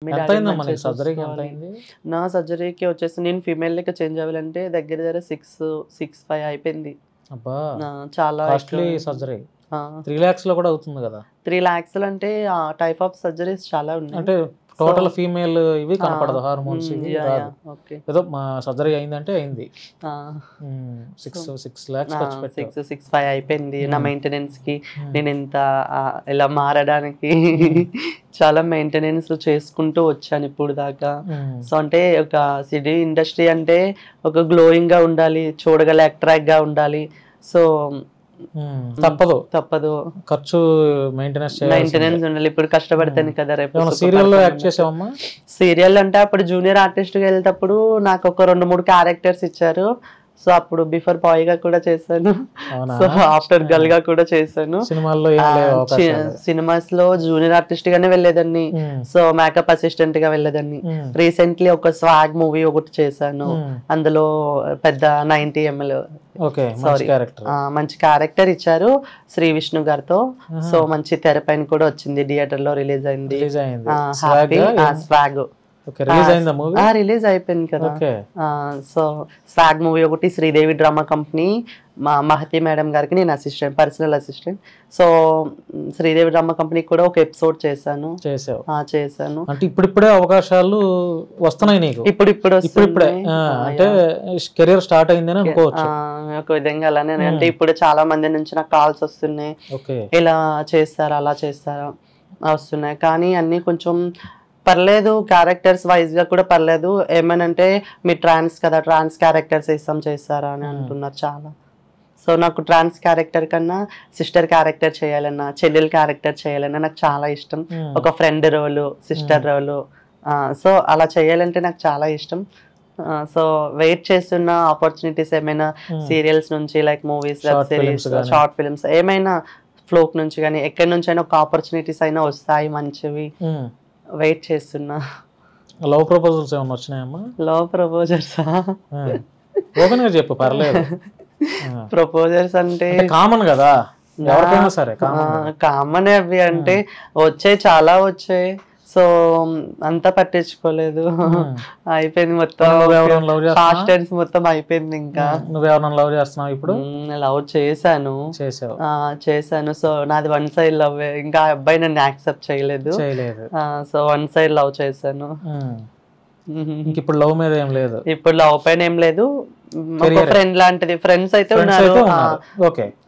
మీ ఎంత డాడీ అయిందమ్మా మంచిగా నీకు సర్జరీకి ఎంత చూసుకోవాలి. అయింది? నా సర్జరీకి వచ్చేసి నేను ఫీమేల్ లెక్క చేంజ్ అవ్వాలంటే దగ్గర దగ్గర 6-5 అయిపోయింది. అబ్బా చాలా కాస్ట్లీ సర్జరీ. 3 lakhs లో కూడా అవుతుంది కదా? 3 lakhs అంటే టైప్ ఆఫ్ సర్జరీస్ చాలా ఉన్నాయి. అంటే టోటల్ ఫీమేల్ ఇవి కనపడదు, హార్మోన్స్ ఇవి రాదు. ఓకే. ఏదో మా సర్జరీ అయిందంటే అయింది. 6 lakhs ఖర్చు పెట్టావు. 6-5 అయిపోయింది. నా మెయింటెనెన్స్ కి నేను ఇంత ఇలా మారడానికి చాలా మెయింటెనెన్స్ చేసుకుంటూ వచ్చాను ఇప్పుడు దాకా. సో అంటే ఒక సినీ ఇండస్ట్రీ అంటే ఒక గ్లోయింగ్ గా ఉండాలి, చూడగల అట్రాక్ట్ గా ఉండాలి. సో తప్పదు ఖర్చు మెయింటెనెన్స్ ఉండాలి. ఇప్పుడు కష్టపడతాను కదా రేపు. సీరియల్ లో యాక్ట్ చేసావమ్మా? సీరియల్ అంటే అప్పుడు జూనియర్ ఆర్టిస్ట్ గా వెళ్ళేటప్పుడు నాకు ఒక 2-3 క్యారెక్టర్స్ ఇచ్చారు. సో అప్పుడు బిఫోర్ బాయ్ గా కూడా చేశాను, సో ఆఫ్టర్ గర్ల్ గా కూడా చేశాను. సినిమాస్ లో జూనియర్ ఆర్టిస్ట్ గానే వెళ్ళేదాన్ని, సో మేకప్ అసిస్టెంట్ గా వెళ్ళేదాన్ని. రీసెంట్లీ ఒక స్వాగ్ మూవీ ఒకటి చేశాను, అందులో పెద్ద 90 ml మంచి క్యారెక్టర్ ఇచ్చారు శ్రీ విష్ణు గారితో. సో మంచి తెర పైన కూడా వచ్చింది, థియేటర్ లో రిలీజ్ అయింది. స్వాగ్ రిలీజ్ అయిపోయింది కదా. సో స్వాగ్ మూవీ ఒకటి, శ్రీదేవి డ్రామా కంపెనీ, మా మహతి మేడం గారికి నేను personal assistant. So Sridevi drama company కూడా ఒక ఎపిసోడ్ చేశాను. అంటే ఇప్పుడిప్పుడే అవకాశాలు వస్తున్నాయి నీకు? ఇప్పుడిప్పుడే అంటే కెరీర్ స్టార్ట్ అయిందని అనుకోవచ్చు ఒక విధంగా. అలానే అంటే ఇప్పుడు చాలా మంది నుంచి నాకు కాల్స్ వస్తున్నాయి, ఇలా చేస్తారా అలా చేస్తారా వస్తున్నాయి. కానీ అన్ని కొంచెం పర్లేదు, క్యారెక్టర్స్ వైజ్ గా కూడా పర్లేదు. ఏమనంటే మీరు ట్రాన్స్ కదా, ట్రాన్స్ క్యారెక్టర్స్ చేస్తారా అని అంటున్నారు చాలా. సో నాకు ట్రాన్స్ క్యారెక్టర్ కన్నా సిస్టర్ క్యారెక్టర్ చేయాలన్నా, చెల్లెల్ క్యారెక్టర్ చేయాలన్నా నాకు చాలా ఇష్టం. ఒక ఫ్రెండ్ రోలు, సిస్టర్ రోలు, సో అలా చేయాలంటే నాకు చాలా ఇష్టం. సో వెయిట్ చేస్తున్న ఆపర్చునిటీస్ ఏమైనా సీరియల్స్ నుంచి, like movies, web series, short films, ఏమైనా ఫ్లోక్ నుంచి కానీ ఎక్కడి నుంచి అయినా ఒక ఆపర్చునిటీస్ అయినా వస్తాయి మంచివి, వెయిట్ చేస్తున్నా. లవ్ ప్రపోజల్స్ ఏమైనా వచ్చినాయమ్మా? లవ్ ప్రపోజల్స్ ఓపెన్ గా చెప్పు, పర్లేదు. ప్రపోజల్స్ అంటే కామన్ కదా, ఎవరికైనా సరే కామన్. అవి అంటే వచ్చాయి, చాలా వచ్చాయి. సో అంతా పట్టించుకోలేదు, అయిపోయింది మొత్తం. మొత్తం అయిపోయింది. ఇంకా నువ్వెవరైనా లవ్ చేస్తున్నావు ఇప్పుడు? లవ్ చేశాను. సో నాది 1 side లవ్. ఇంకా అబ్బాయి నన్ను యాక్సెప్ట్ చేయలేదు, సో 1 side లవ్ చేశాను. ఇప్పుడు లవ్ మీద ఏం లేదు, ఇప్పుడు లవ్ పైన ఏం లేదు. ఒక ఫ్రెండ్ లాంటిది, ఫ్రెండ్స్ అయితే ఉన్నారు,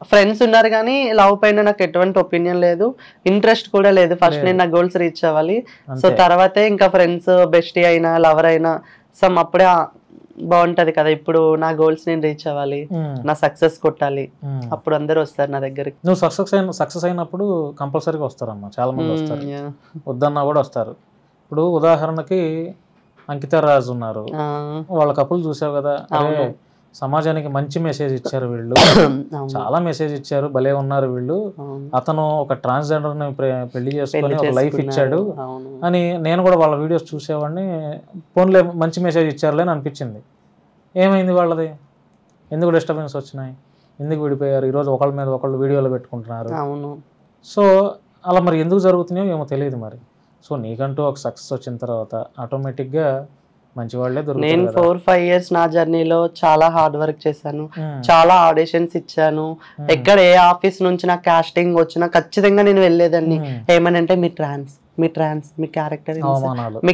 ఫ్రెండ్స్ ఉన్నారు కానీ లవ్ పైన నాకు ఎటువంటి ఒపీనియన్ లేదు, ఇంట్రెస్ట్ కూడా లేదు. ఫస్ట్ నేను నా గోల్స్ రీచ్ అవ్వాలి, సో తర్వాతే ఇంకా ఫ్రెండ్స్, బెస్టీ అయినా లవర్ అయినా సమ్ అప్పుడే బాగుంటది కదా. ఇప్పుడు నా గోల్స్ నేను రీచ్ అవ్వాలి, నా సక్సెస్ కొట్టాలి, అప్పుడు అందరు వస్తారు నా దగ్గరికి. నువ్వు సక్సెస్ అయినప్పుడు కంపల్సరీగా వస్తారమ్మా, చాలా మంది వస్తారు, వద్దన్నా కూడా వస్తారు. ఇప్పుడు ఉదాహరణకి అంకిత రాజు ఉన్నారు, వాళ్ళ కపుల్ చూసావు కదా, సమాజానికి మంచి మెసేజ్ ఇచ్చారు వీళ్ళు, చాలా మెసేజ్ ఇచ్చారు, భలే ఉన్నారు వీళ్ళు. అతను ఒక ట్రాన్స్జెండర్ ని పెళ్లి చేసుకొని ఒక లైఫ్ ఇచ్చాడు అని నేను కూడా వాళ్ళ వీడియోస్ చూసేవాడిని. ఫోన్లే మంచి మెసేజ్ ఇచ్చారులే అని అనిపించింది. ఏమైంది వాళ్ళది? ఎందుకు డిస్టర్బెన్స్ వచ్చినాయి? ఎందుకు విడిపోయారు? ఈరోజు ఒకళ్ళ మీద ఒకళ్ళు వీడియోలు పెట్టుకుంటున్నారు. సో అలా మరి ఎందుకు జరుగుతున్నాయో ఏమో తెలియదు మరి. సో నీకంటూ ఒక సక్సెస్ వచ్చిన తర్వాత ఆటోమేటిక్గా మంచి వాళ్ళే దొరుకుతారు. నేను 4-5 years నా జర్నీలో చాలా హార్డ్ వర్క్ చేశాను, చాలా ఆడిషన్స్ ఇచ్చాను. ఎక్కడ ఏ ఆఫీస్ నుంచి నాకు కాస్టింగ్ వచ్చినా ఖచ్చితంగా నేను వెళ్ళేదాన్ని. ఏమనంటే మీ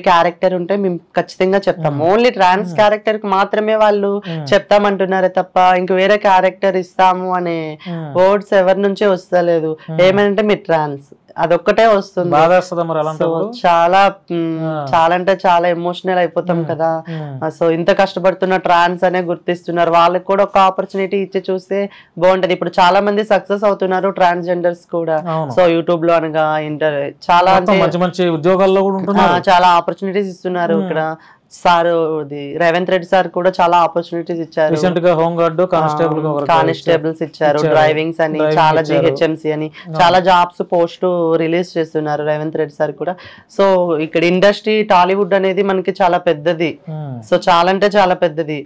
క్యారెక్టర్ ఉంటే మేము ఖచ్చితంగా చెప్తాం. ఓన్లీ ట్రాన్స్ క్యారెక్టర్ కి మాత్రమే వాళ్ళు చెప్తామంటున్నారే తప్ప ఇంక వేరే క్యారెక్టర్ ఇస్తాము అనే వర్డ్స్ ఎవరి నుంచే వస్తలేదు. ఏమనంటే మీ ట్రాన్స్ అదొక్కటే వస్తుంది. చాలా అంటే చాలా ఎమోషనల్ అయిపోతాం కదా. సో ఇంత కష్టపడుతున్న ట్రాన్స్ అనే గుర్తిస్తున్నారు, వాళ్ళకి కూడా ఒక ఆపర్చునిటీ ఇచ్చి చూస్తే బాగుంటది. ఇప్పుడు చాలా మంది సక్సెస్ అవుతున్నారు ట్రాన్స్జెండర్స్ కూడా. సో యూట్యూబ్ లో అనగా చాలా మంచి ఉద్యోగాల్లో చాలా ఆపర్చునిటీస్ ఇస్తున్నారు. ఇక్కడ సార్ రేవంత్ రెడ్డి సార్ కూడా చాలా ఆపర్చునిటీస్ ఇచ్చారు. కానిస్టేబుల్స్ ఇచ్చారు, డ్రైవింగ్స్ అని, చాలా GHMC అని చాలా జాబ్స్ పోస్ట్ రిలీజ్ చేస్తున్నారు రేవంత్ రెడ్డి సార్ కూడా. సో ఇక్కడ ఇండస్ట్రీ టాలీవుడ్ అనేది మనకి చాలా పెద్దది. సో చాలా అంటే చాలా పెద్దది.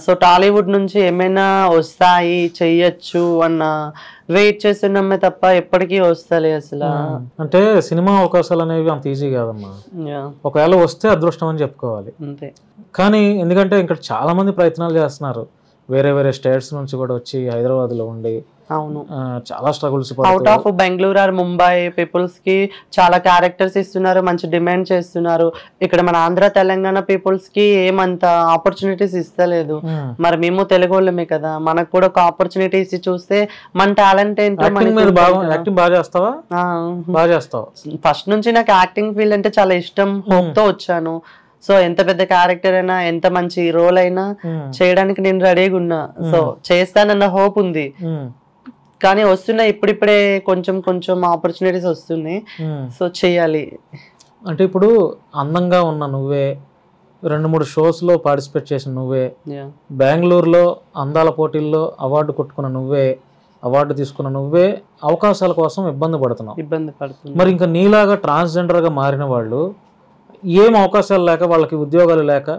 సో టాలీవుడ్ నుంచి ఏమైనా వస్తాయి చెయ్యొచ్చు అన్న వెయిట్ చేస్తున్నామే తప్ప ఎప్పటికీ వస్తలే అసలు. అంటే సినిమా అవకాశాలు అనేవి అంత ఈజీ కాదమ్మా. ఒకవేళ వస్తే అదృష్టం అని చెప్పుకోవాలి అంతే. కానీ ఎందుకంటే ఇక్కడ చాలా మంది ప్రయత్నాలు చేస్తున్నారు, వేరే వేరే స్టేట్స్ నుంచి కూడా వచ్చి హైదరాబాద్లో ఉండి. అవును, చాలా struggles. Out of Bengaluru or Mumbai peoples కి చాలా క్యారెక్టర్స్ ఇస్తున్నారు, మంచి డిమాండ్ చేస్తున్నారు. ఇక్కడ మన ఆంధ్ర తెలంగాణ పీపుల్స్ కి ఏమంత ఆపర్చునిటీస్ ఇస్తలేదు. మరి మేము తెలుగు వాళ్ళమే కదా, మనకు కూడా ఒక ఆపర్చునిటీస్ చూస్తే మన టాలెంట్ ఏంటో. ఫస్ట్ నుంచి నాకు యాక్టింగ్ ఫీల్డ్ అంటే చాలా ఇష్టం, హోప్ తో వచ్చాను. సో ఎంత పెద్ద క్యారెక్టర్ అయినా ఎంత మంచి రోల్ అయినా చేయడానికి నేను రెడీగా ఉన్నా. సో చేస్తానన్న హోప్ ఉంది. కానీ వస్తున్నాయి ఇప్పుడిప్పుడే కొంచెం కొంచెం ఆపర్చునిటీస్ వస్తున్నాయి. సో చెయ్యాలి. అంటే ఇప్పుడు అందంగా ఉన్న నువ్వే, 2-3 షోస్లో పార్టిసిపేట్ చేసిన నువ్వే, బెంగళూరులో అందాల పోటీల్లో అవార్డు కొట్టుకున్న నువ్వే, అవార్డు తీసుకున్న నువ్వే అవకాశాల కోసం ఇబ్బంది పడుతున్నావు. మరి ఇంకా నీలాగా ట్రాన్స్జెండర్గా మారిన వాళ్ళు ఏం అవకాశాలు లేక, వాళ్ళకి ఉద్యోగాలు లేక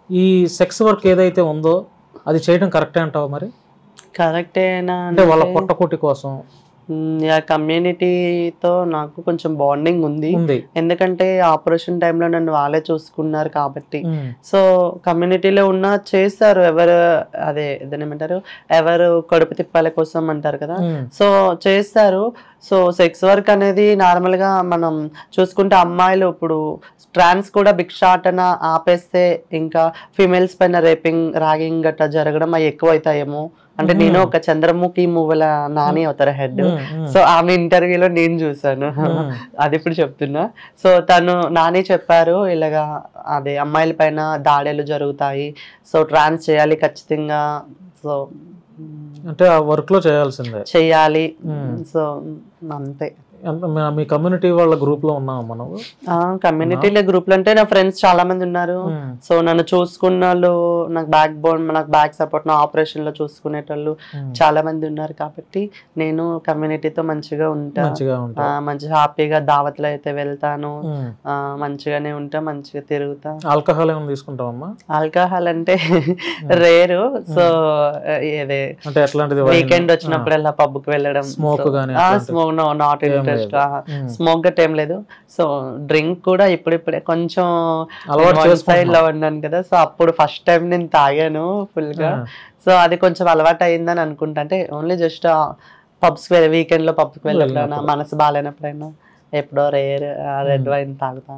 ఈ సెక్స్ వర్క్ ఏదైతే ఉందో అది చేయడం కరెక్టే అంటావా? మరి కరెక్టేనా అంటే వాళ్ళ పొట్టకూటి కోసం కమ్యూనిటీతో నాకు కొంచెం బాండింగ్ ఉంది. ఎందుకంటే ఆపరేషన్ టైంలో నన్ను వాళ్ళే చూసుకున్నారు కాబట్టి. సో కమ్యూనిటీలో ఉన్న చేస్తారు, ఎవరు అదే ఏమంటారు, ఎవరు కడుపు తిప్పాల కోసం అంటారు కదా, సో చేస్తారు. సో సెక్స్ వర్క్ అనేది నార్మల్ గా మనం చూసుకుంటే అమ్మాయిలు ఇప్పుడు ట్రాన్స్ కూడా భిక్షాటన ఆపేస్తే ఇంకా ఫీమేల్స్ పైన రేపింగ్ ర్యాగింగ్ గట్రా జరగడం అవి ఎక్కువ అవుతాయేమో. అంటే నేను ఒక చంద్రముఖి మూవీల నాని అవుతారు హెడ్, సో ఆమె ఇంటర్వ్యూలో నేను చూసాను, అది ఇప్పుడు చెప్తున్నా. సో తను నాని చెప్పారు ఇలాగా అదే అమ్మాయిల పైన దాడులు జరుగుతాయి, సో ట్రాన్స్ చేయాలి ఖచ్చితంగా, సో అంటే ఆ వర్క్ లో చేయాలి. సో అంతే. మీ కమ్యూనిటీ వాళ్ళ గ్రూప్ లో ఉన్నావా నువ్వు? కమ్యూనిటీలో గ్రూప్ లో అంటే నా ఫ్రెండ్స్ చాలా మంది ఉన్నారు. సో నన్ను చూసుకున్న వాళ్ళు, నాకు బ్యాక్ బోన్, నాకు బ్యాక్ సపోర్ట్, నా ఆపరేషన్ లో చూసుకునేటోళ్ళు చాలా మంది ఉన్నారు. కాబట్టి నేను కమ్యూనిటీతో మంచిగా ఉంటా, మంచి హ్యాపీగా దావత్లో అయితే వెళ్తాను, మంచిగానే ఉంటా, మంచిగా తిరుగుతా. ఆల్కహాల్ ఏమైనా తీసుకుంటావమ్మా? ఆల్కహాల్ అంటే రేరు. సో వీకెండ్ వచ్చినప్పుడల్లా పబ్కి వెళ్ళడం, స్మోక్ నాట్ ఇంట్రెస్ట్, స్మోక్ గట్ ఏం లేదు. సో డ్రింక్ కూడా ఇప్పుడిప్పుడే కొంచెం సైడ్ లో ఉన్నాను కదా, సో అప్పుడు ఫస్ట్ టైం నేను తాగాను ఫుల్ గా. సో అది కొంచెం అలవాటు అయిందని అనుకుంటా. అంటే ఓన్లీ జస్ట్ పబ్స్ కి వీకెండ్ లో పబ్కి వెళ్ళినప్పుడైనా, మనసు బాగాలేనప్పుడైనా ఎప్పుడో రేర్ రెడ్ వైన్ తాగుతా.